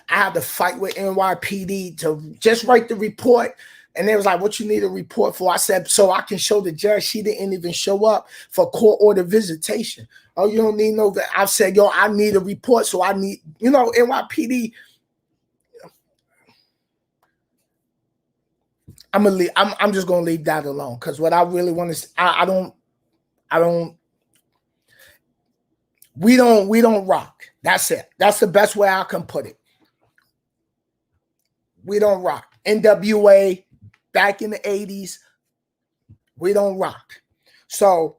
had to fight with NYPD to just write the report. And they was like, what you need a report for? I said, so I can show the judge she didn't even show up for court order visitation. Oh, you don't need no, I said, yo, I need a report. So I need, NYPD. I'm just gonna leave that alone. Because what I really want to, we don't rock. That's it. That's the best way I can put it. We don't rock. NWA, back in the 80s, we don't rock. So,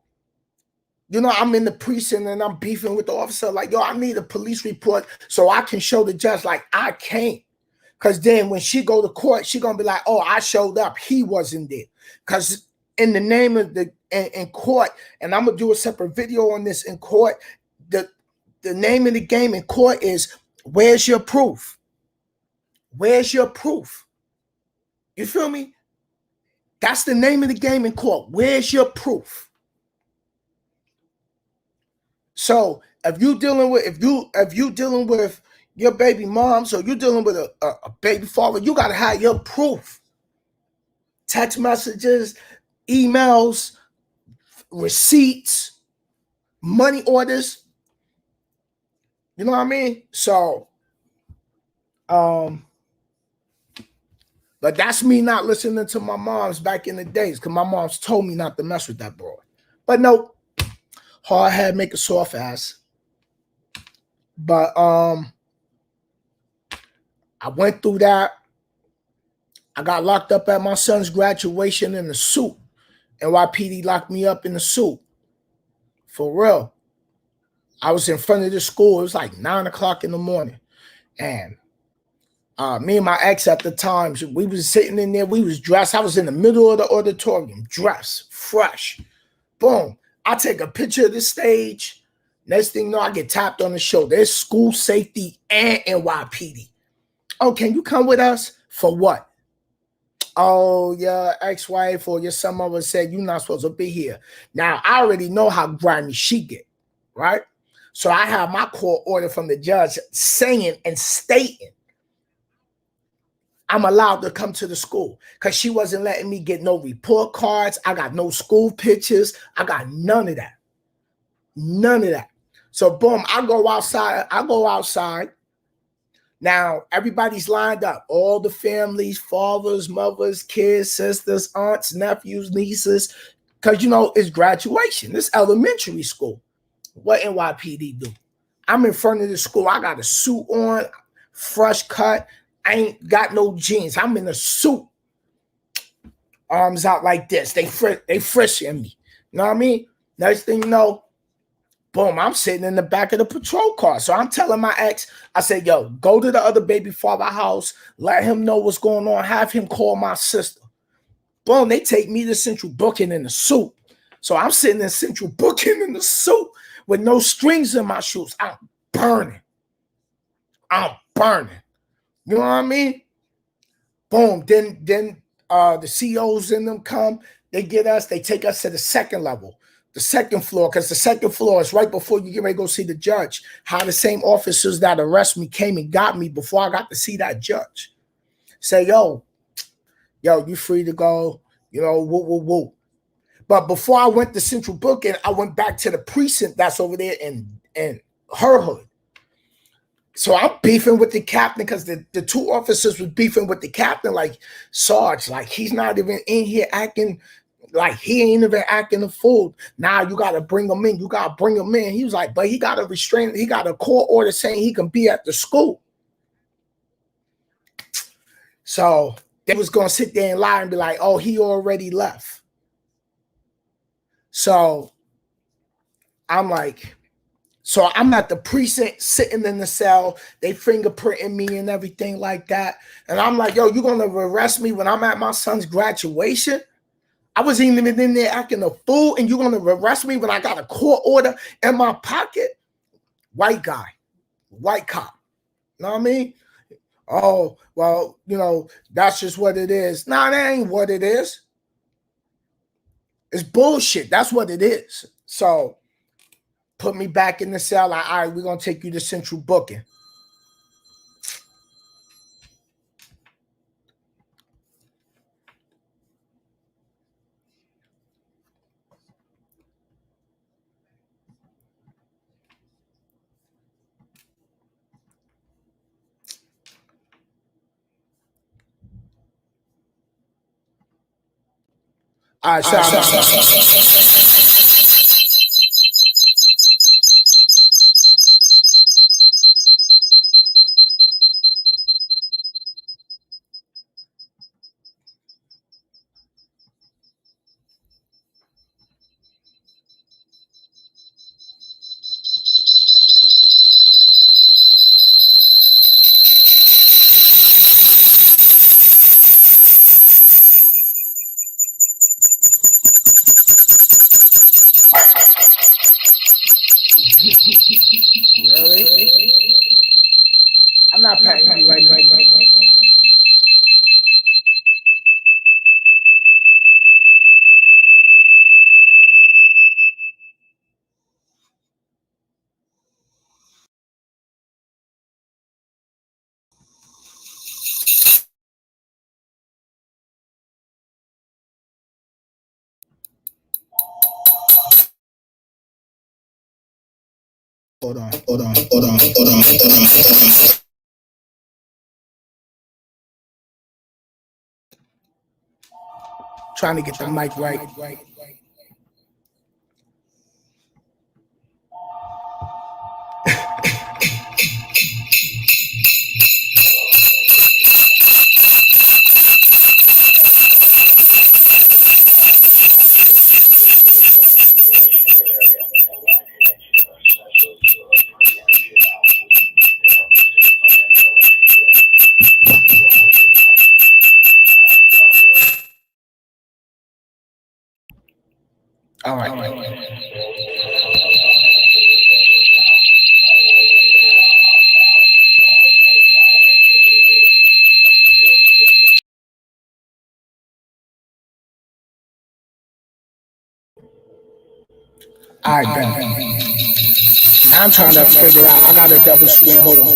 I'm in the precinct and I'm beefing with the officer. Like, yo, I need a police report so I can show the judge, like, I can't. Because then when she go to court, she going to be like, oh, I showed up. He wasn't there. Because in the name of in court, and I'm going to do a separate video on this in court, the name of the game in court is, where's your proof? Where's your proof? You feel me? That's the name of the game in court. Where's your proof? So if you dealing with your baby moms, or you're dealing with a baby father, you gotta have your proof. Text messages, emails, receipts, money orders. You know what I mean? So, but that's me not listening to my moms back in the days, because my moms told me not to mess with that boy. But no, hard head make a soft ass. But I went through that. I got locked up at my son's graduation in the suit. NYPD locked me up in the suit. For real. I was in front of the school. It was like 9 o'clock in the morning. And me and my ex at the time, we was sitting in there. We was dressed. I was in the middle of the auditorium, dressed, fresh. Boom. I take a picture of the stage. Next thing you know, I get tapped on the shoulder. There's school safety and NYPD. Oh, can you come with us? For what? Oh, your ex-wife or your some of us said you're not supposed to be here. Now, I already know how grimy she get, right? So I have my court order from the judge saying and stating I'm allowed to come to the school, because she wasn't letting me get no report cards. I got no school pictures. I got none of that. None of that. So boom, I go outside. Now, everybody's lined up. All the families, fathers, mothers, kids, sisters, aunts, nephews, nieces. Because, it's graduation. It's elementary school. What NYPD do? I'm in front of the school. I got a suit on, fresh cut. I ain't got no jeans. I'm in a suit. Arms out like this. They frisking me. You know what I mean? Next thing you know, boom, I'm sitting in the back of the patrol car. So I'm telling my ex, I said, yo, go to the other baby father house, let him know what's going on, have him call my sister. Boom, they take me to central booking in the suit. So I'm sitting in central booking in the suit with no strings in my shoes. I'm burning. You know what I mean? Boom, then the COs in them come, they get us, they take us to the second level. The second floor, because the second floor is right before you get ready to go see the judge. How the same officers that arrest me came and got me before I got to see that judge. Say, yo, you free to go, woo. But before I went to central booking, I went back to the precinct that's over there in her hood. So I'm beefing with the captain, because the two officers was beefing with the captain, like, Sarge, like, he's not even in here acting like he ain't even acting a fool. Now you got to bring him in. You got to bring him in. He was like, but he got a court order saying he can be at the school. So they was going to sit there and lie and be like, oh, he already left. So I'm like, So I'm at the precinct sitting in the cell. They fingerprinting me and everything like that. And I'm like, yo, you gonna arrest me when I'm at my son's graduation? I wasn't even in there acting a fool, and you're gonna arrest me when I got a court order in my pocket? White guy, white cop. You know what I mean? Oh, well, that's just what it is. Nah, that ain't what it is. It's bullshit. That's what it is. So put me back in the cell. Like, all right, we're gonna take you to central booking. All right, really? I'm not paying you right now. Hold on. Trying to get the mic right. All right. All right, Ben. Now I'm trying to figure out. I got a double screen. Hold on. All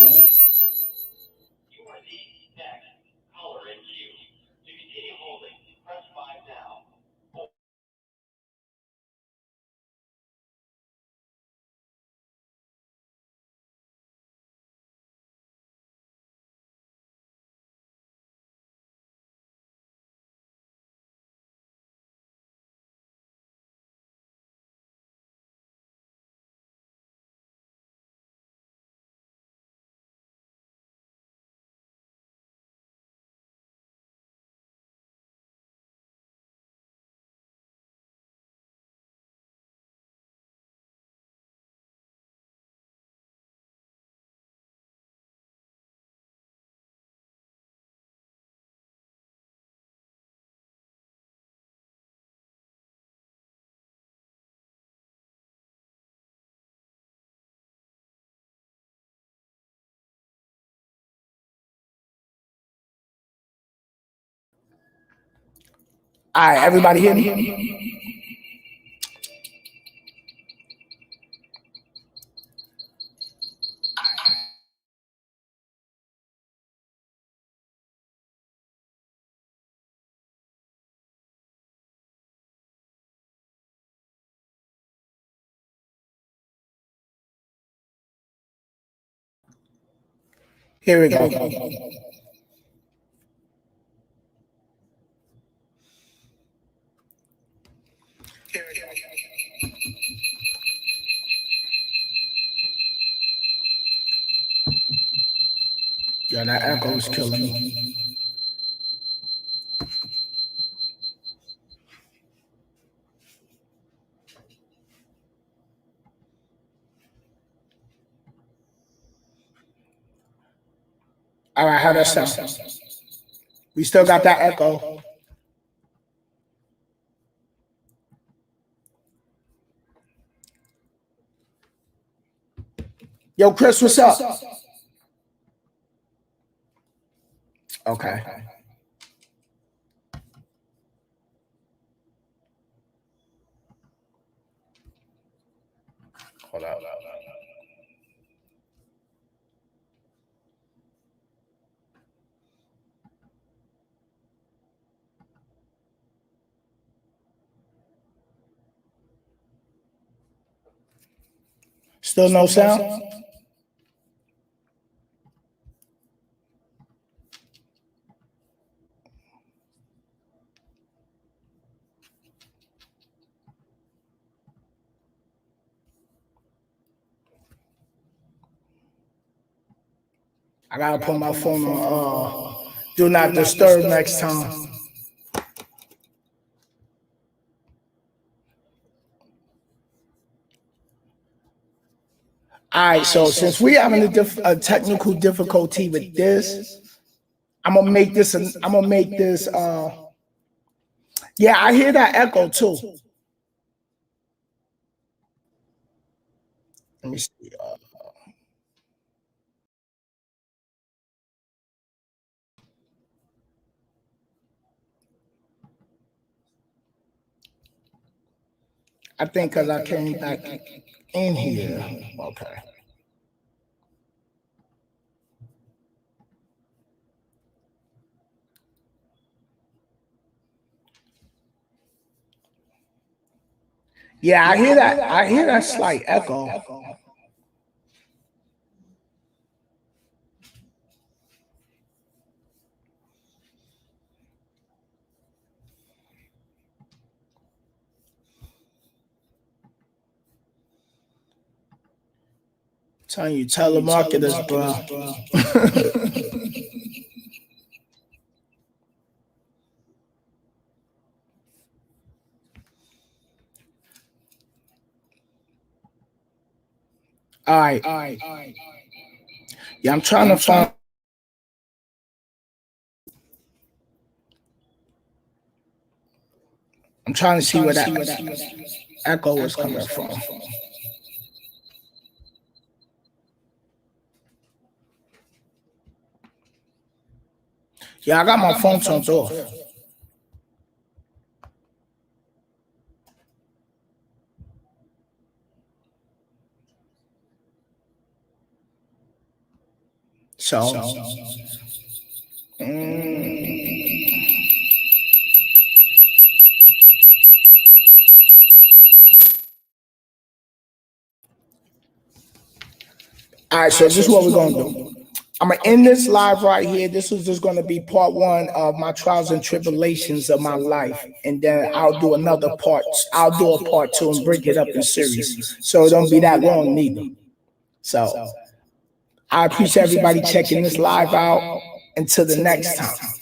right, everybody hear me? Here we go. Yeah, that echo is killing me. All right, how that sound? We still got that echo. Yo, Chris, what's up? Okay. Hold on. Still no sound? I gotta put my phone on do not disturb next time. All right, so since we having a technical difficulty with this, I'm gonna make this. Yeah, I hear that echo too. Let me see. I think because I came back in here. Okay. Yeah, I hear that. I hear that slight echo. Telling you, telemarketers, bro. All right. Yeah, I'm trying to find. I'm trying to see where that echo is coming from. Yeah, I got my phone turned off. So, all right, so this is what we're gonna do. I'm gonna end this live right here. This is just gonna be part one of my trials and tribulations of my life, and then I'll do another part. I'll do a part two and break it up in series, so it don't be that long neither. So I appreciate everybody checking this live out. Until the next time.